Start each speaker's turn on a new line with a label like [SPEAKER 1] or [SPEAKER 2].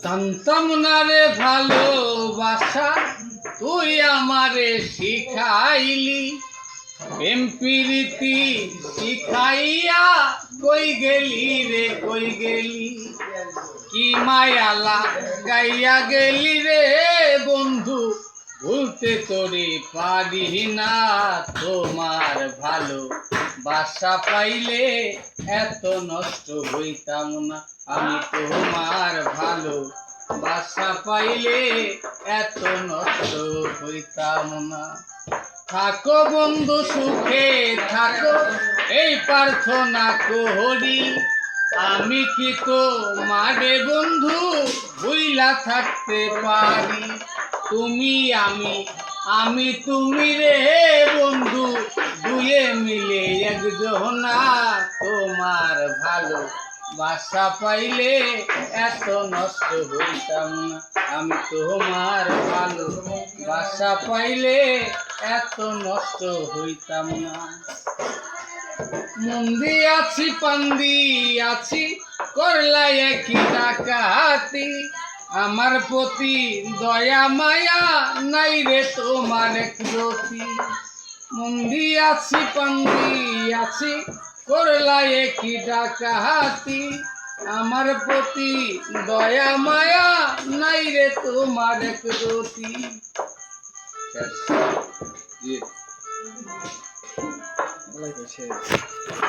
[SPEAKER 1] জানতাম না রে ভালোবাসা, তুই আমারে শিখাইলি। প্রেম প্রীতি শিখাইয়া কই গেলি রে কই গেলি। কি মায়ালা গাইয়া গেলি রে বন্ধু, ভুলতে তোরে পারি না। তোমার ভালো বাসা পাইলে এত নষ্ট হইতাম না। আমি তোমার ভালো বাসা পাইলে এত নষ্ট হইতাম না। থাকো বন্ধু সুখে থাকো, এই প্রার্থনা করি। আমি কি তো মারে বন্ধু ভুইলা থাকতে পারি। তুমি আমি তুমি রে বন্ধু, দুয়ে মিলে একজনা। তোমার ভালো বাসা পাইলে এত নষ্ট হইতাম না। আমি তোমার ভালো বাসা পাইলে এত নষ্ট হইতাম না। মন্দি আছি পান্দি আছি, করলাই একই ডাকাতি। আমার প্রতি দয়া মায়া নাই রে তোমার একরতি। মন্দি আছি পান্দি আছি, করলাই একই ডাকাতি। আমার প্রতি দয়া মায়া নাই রে তোমার একরতি। শেষ।